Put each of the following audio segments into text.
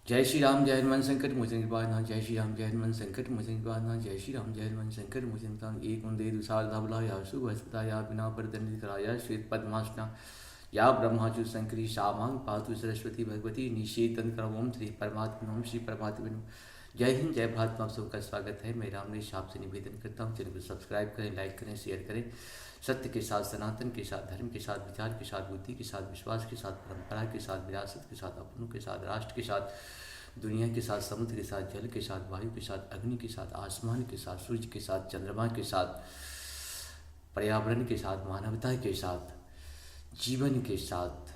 जय श्री राम जय हनुमान संकट मोचन कृपानाथ। जय श्री राम जय हनुमान संकट मोचन कृपानाथ। जय श्री राम जय हनुमान संकट मोचन कृपानाथ। एक वंदे दुसार धावलाया सुभस्पताया बिना परदंडित कराया श्वेत पद्मासना या ब्रह्माचु शंकरी शामांग पातु सरस्वती भगवती निषेधन करवोम श्री परमात्मा श्री परमात्मा। जय हिंद जय भारत। आप सबका स्वागत है। मैं रामनेश आपसे निवेदन करता हूँ, चैनल को सब्सक्राइब करें, लाइक करें, शेयर करें। सत्य के साथ, सनातन के साथ, धर्म के साथ, विचार के साथ, बुद्धि के साथ, विश्वास के साथ, परंपरा के साथ, विरासत के साथ, अपनों के साथ, राष्ट्र के साथ, दुनिया के साथ, समुद्र के साथ, जल के साथ, वायु के साथ, अग्नि के साथ, आसमान के साथ, सूर्य के साथ, चंद्रमा के साथ, पर्यावरण के साथ, मानवता के साथ, जीवन के साथ,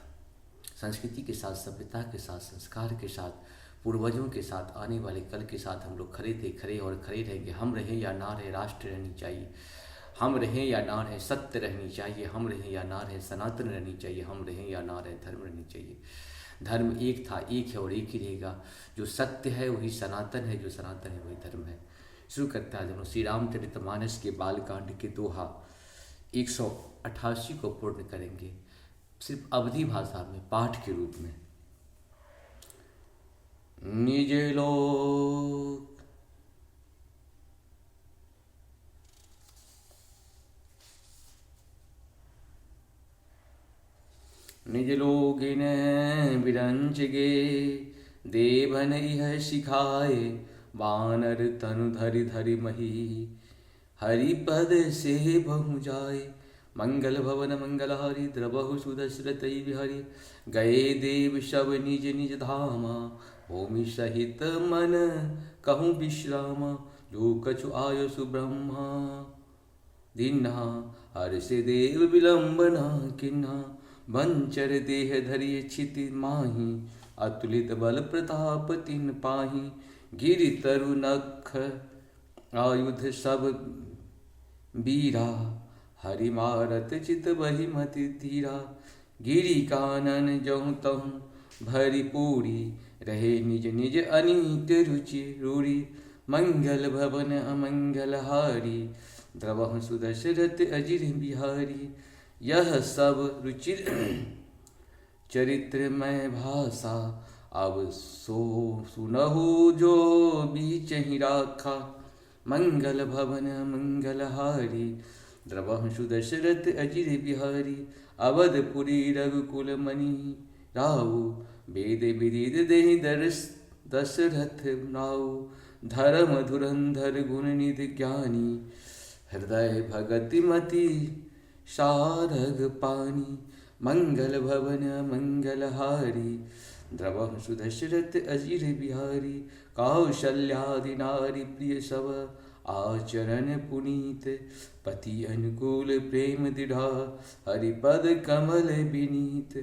संस्कृति के साथ, सभ्यता के साथ, संस्कार के साथ, पूर्वजों के साथ, आने वाले कल के साथ हम लोग खड़े थे, खड़े और खड़े रहेंगे। हम रहें या ना रहे, राष्ट्र रहनी चाहिए। हम रहें या ना रहे, सत्य रहनी चाहिए। हम रहें या ना रहे, सनातन रहनी चाहिए। हम रहें या ना रहे, धर्म रहनी चाहिए। धर्म एक था, एक है और एक ही रहेगा। जो सत्य है वही सनातन है, जो सनातन है वही धर्म है। शुरू करता है दोनों श्री रामचरितमानस के बालकांड के दोहा 188 को पूर्ण करेंगे, सिर्फ अवधी भाषा में, पाठ के रूप में। निज लोक निज लोगिन विरंच गे, देवन यह सिखाए, वानर तनु धरि धरि मही, हरिपद से बहु जाए। मंगल भवन मंगलहारी, द्रवहु सुदशरथ बिहारी, गए देव शब निज निज धामा, भूमि सहित मन कहूँ विश्रामा, जो कछु आयो सुब्रह्मा, दीन्हा हर्ष देव विलंबना किन्हा, वंचर देह धरिय क्षिति माही, अतुलित बल प्रताप तिन पाही, गिरि तरु नख आयुध सब बीरा, हरि मारत चित बहि मति धीरा, गिरि कानन जहु तहु भरी पूरी, रहे निज निज अनीत रुचि रूढ़ी, मंगल भवन अमंगल हारी, द्रवहु सुदशरथ अजिर बिहारी, यह सब रुचिर चरित्रमय भाषा, अब सो सुनहु जो बीच ही राखा, मंगल भवन मंगल हारी, द्रवहु सुदशरथ अजिर बिहारी, अवधपुरी रघुकुल मणि राऊ, वेद विदित देहि दशरथ नाऊ, धर्म धुरंधर गुण निधि ज्ञानी, हृदय भगति मति शारग पानी, मंगल भवन मंगल हारी, द्रवहु सुदशरथ अजिर बिहारी, कौशल्यादि नारी प्रिय सब, आचरण पुनीत पति अनुकूल प्रेम दृढ़ा, हरिपद कमल विनीत,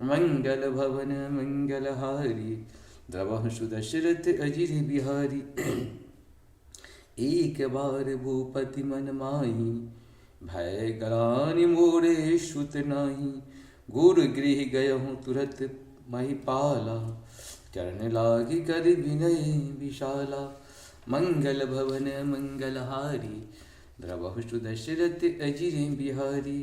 मंगल भवन मंगल हारी, द्रवहु सुदशरथ अजिर बिहारी। एक बार भूपति मन माही, भय ग्लानि मोरे श्रुत नाही, गुरु गृह गयहु तुरत महिपाला, चरण लागी कर विनय विशाला, मंगल भवन मंगल हारी, द्रवहु सुदशरथ अजिर बिहारी।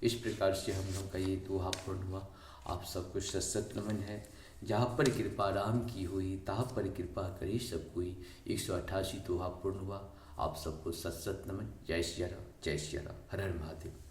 इस प्रकार से हम लोग का ये दोहा पूर्ण हुआ। आप सबको सत नमन है। जहाँ पर कृपा राम की हुई, तहाँ पर कृपा करे सब कोई। 188 दोहा पूर्ण हुआ। आप सबको सत नमन। जय श्री राम, जय श्री राम, हर हर महादेव।